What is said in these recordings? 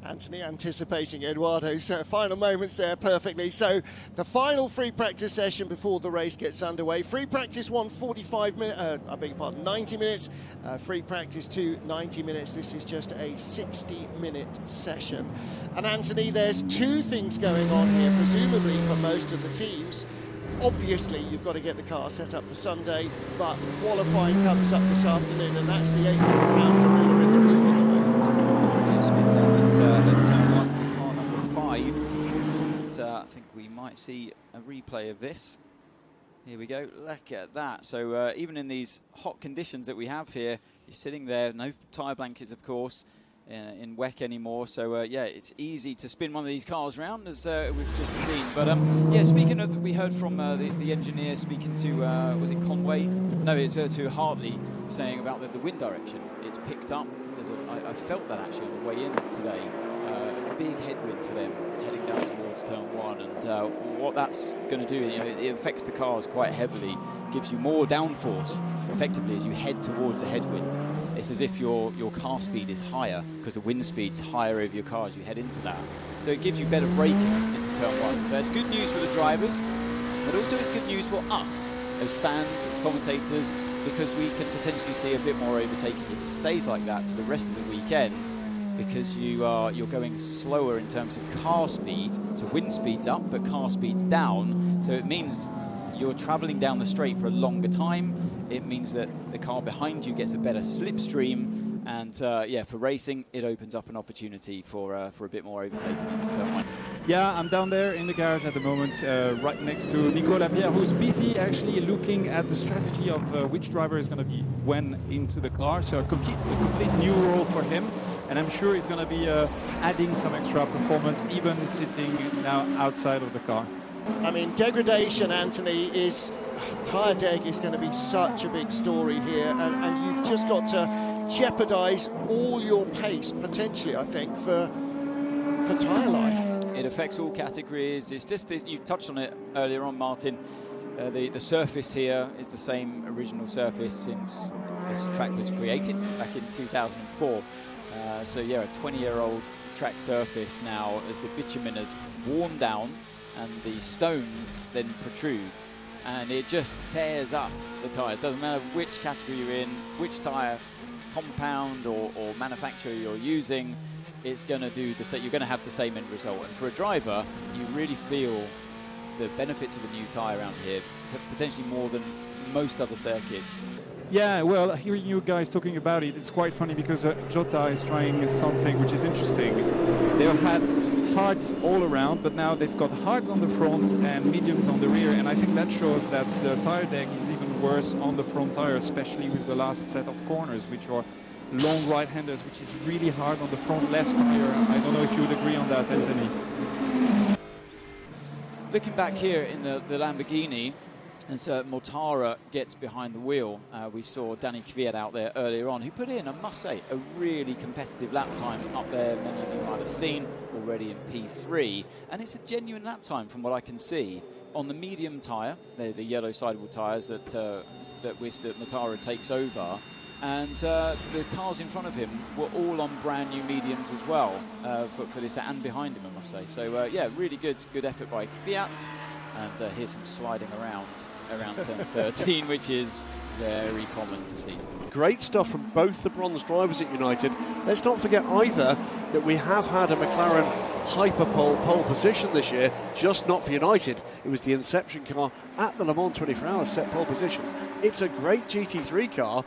Anthony anticipating Eduardo's final moments there perfectly. So the final free practice session before the race gets underway. Free practice 1, 45 minutes, I beg your pardon, 90 minutes. Free practice 2, 90 minutes. This is just a 60-minute session. And Anthony, there's two things going on here, presumably for most of the teams. Obviously, you've got to get the car set up for Sunday, but qualifying comes up this afternoon, and that's the £800 gorilla in the room at the moment. Turn 1 for car number 5. And, I think we might see a replay of this. Here we go, look at that. So even in these hot conditions that we have here, you're sitting there, no tyre blankets, of course, in WEC anymore. So yeah, it's easy to spin one of these cars around, as we've just seen. But yeah, speaking of, we heard from the engineer speaking to, was it Conway? No, it's to Hartley, saying about the wind direction. It's picked up. I felt that actually on the way in today. A big headwind for them heading down towards turn 1, and what that's going to do, you know, it affects the cars quite heavily, gives you more downforce effectively as you head towards a headwind. It's as if your car speed is higher because the wind speed's higher over your car as you head into that. So it gives you better braking into turn 1. So it's good news for the drivers, but also it's good news for us as fans, as commentators, because we can potentially see a bit more overtaking if it stays like that for the rest of the weekend, because you're going slower in terms of car speed. So wind speed's up, but car speed's down. So it means you're traveling down the straight for a longer time. It means that the car behind you gets a better slipstream, and yeah, for racing, it opens up an opportunity for a bit more overtaking into turn 1. Yeah, I'm down there in the garage at the moment, right next to Nicolas Pierre, who's busy actually looking at the strategy of which driver is going to be when into the car. So a complete new role for him, and I'm sure he's going to be adding some extra performance, even sitting now outside of the car. I mean, degradation, Anthony, is tyre deg is going to be such a big story here, and you've just got to jeopardise all your pace potentially, I think, for tyre life. It affects all categories. It's just this, you touched on it earlier on, Martin. The surface here is the same original surface since this track was created back in 2004. So yeah, a 20-year-old track surface now, as the bitumen has worn down and the stones then protrude, and it just tears up the tyres. Doesn't matter which category you're in, which tyre compound or manufacturer you're using, it's going to do the same. You're going to have the same end result. And for a driver, you really feel the benefits of a new tyre around here, potentially more than most other circuits. Yeah, well, hearing you guys talking about it, it's quite funny because Cota is trying something which is interesting. They've had hards all around, but now they've got hards on the front and mediums on the rear, and I think that shows that the tyre deck is even worse on the front tyre, especially with the last set of corners, which are long right-handers, which is really hard on the front left tyre. I don't know if you would agree on that, Anthony. Looking back here in the Lamborghini, as Mortara gets behind the wheel, we saw Danny Kvyat out there earlier on, who put in, I must say, a really competitive lap time up there. Many of you might have seen already in P3, and it's a genuine lap time from what I can see. On the medium tyre, the yellow sidewall tyres that Mortara takes over, and the cars in front of him were all on brand new mediums as well for this, and behind him, I must say. So yeah, really good effort by Kvyat. And here's some sliding around turn 13, which is very common to see. Great stuff from both the bronze drivers at United. Let's not forget either that we have had a McLaren Hypercar pole position this year, just not for United. It was the Inception car at the Le Mans 24 Hours set pole position. It's a great GT3 car,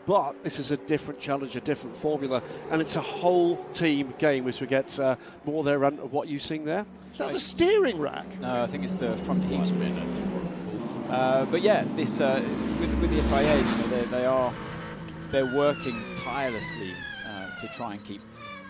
but this is a different challenge, a different formula, and it's a whole team game as we get more there. Of what you seeing there? Is that the steering rack? No, I think it's the front heat spin. But yeah, this with the FIA, you know, they're working tirelessly to try and keep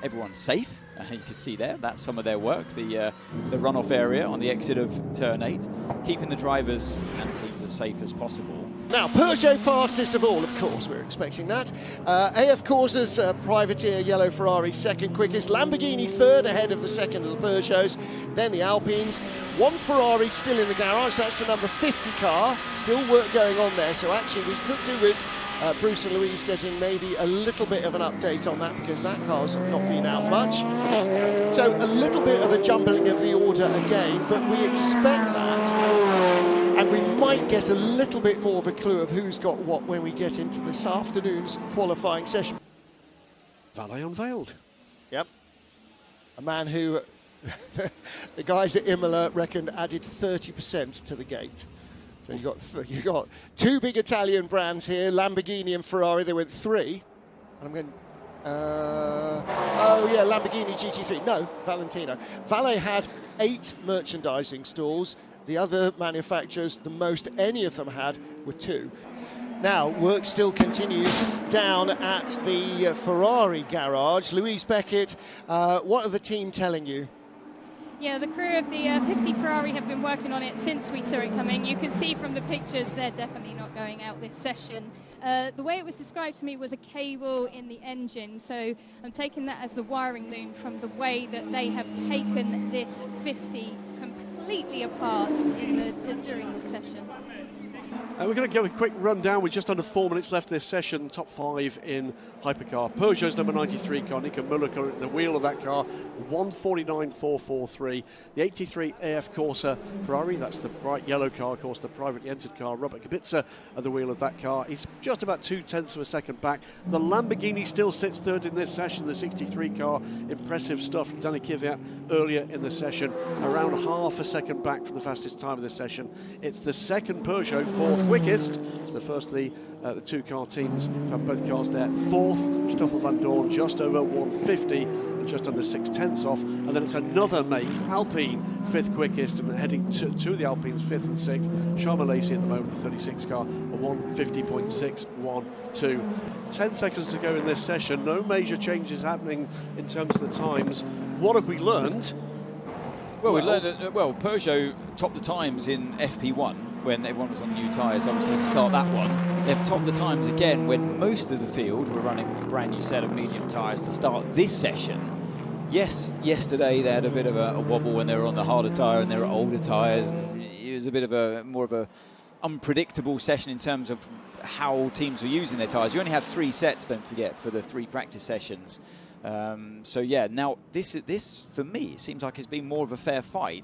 everyone safe. You can see there, that's some of their work, the runoff area on the exit of turn 8, keeping the drivers and teams as safe as possible. Now, Peugeot fastest of all, of course, we're expecting that. AF Corsa's privateer yellow Ferrari second quickest. Lamborghini third ahead of the second of the Peugeots. Then the Alpines. One Ferrari still in the garage. That's the number 50 car. Still work going on there. So actually we could do with Bruce and Louise getting maybe a little bit of an update on that because that car's not been out much. So a little bit of a jumbling of the order again, but we expect that, and we might get a little bit more of a clue of who's got what when we get into this afternoon's qualifying session. Valet unveiled. Yep. A man who the guys at Imola reckoned added 30% to the gate. So you got two big Italian brands here, Lamborghini and Ferrari. They went 3. And I'm going, oh yeah, Lamborghini GT3. No, Valentino. Valet had 8 merchandising stalls. The other manufacturers, the most any of them had, were 2. Now, work still continues down at the Ferrari garage. Louise Beckett, what are the team telling you? Yeah, the crew of the 50 Ferrari have been working on it since we saw it coming. You can see from the pictures they're definitely not going out this session. The way it was described to me was a cable in the engine, so I'm taking that as the wiring loom from the way that they have taken this 50 completely apart during this session. We're going to give a quick rundown with just under 4 minutes left of this session. Top 5 in Hypercar. Peugeot's number 93 car, Nico Müller at the wheel of that car, 149.443. The 83 AF Corsa Ferrari, that's the bright yellow car, of course, the privately entered car. Robert Kubica at the wheel of that car. He's just about 0.2 of a second back. The Lamborghini still sits third in this session, the 63 car. Impressive stuff from Danny Kvyat earlier in the session. Around half a second back from the fastest time of this session. It's the second Peugeot, fourth quickest. It's the first of the 2 car teams have both cars there. Fourth, Stoffel van Dorn, just over 150 and just under 0.6 off. And then it's another make, Alpine, 5th quickest, and heading to the Alpines 5th and 6th. Charles Lacey at the moment, the 36 car, a 150.612. 10 seconds to go in this session. No major changes happening in terms of the times. What have we learned? Well, we learned that Peugeot topped the times in FP1 when everyone was on new tyres, obviously, to start that one. They've topped the times again when most of the field were running a brand new set of medium tyres to start this session. Yes, yesterday they had a bit of a wobble when they were on the harder tyre and they were older tyres, and it was a bit of more of a unpredictable session in terms of how teams were using their tyres. You only have 3 sets, don't forget, for the 3 practice sessions. So yeah, now this for me seems like it's been more of a fair fight,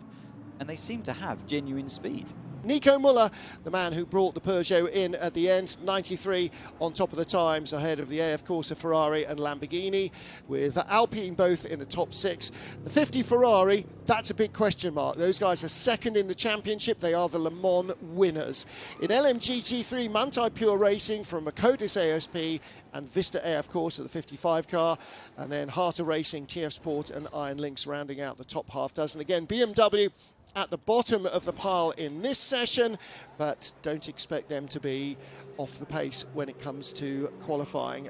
and they seem to have genuine speed. Nico Müller, the man who brought the Peugeot in at the end, 93 on top of the times, ahead of the AF Corsa Ferrari and Lamborghini, with Alpine both in the top 6. The 50 Ferrari, that's a big question mark. Those guys are second in the championship. They are the Le Mans winners. In LMGT3, Manthey Pure Racing from Codis ASP and Vista AF Corsa, the 55 car, and then Harter Racing, TF Sport and Iron Lynx rounding out the top half dozen. Again, BMW at the bottom of the pile in this session, but don't expect them to be off the pace when it comes to qualifying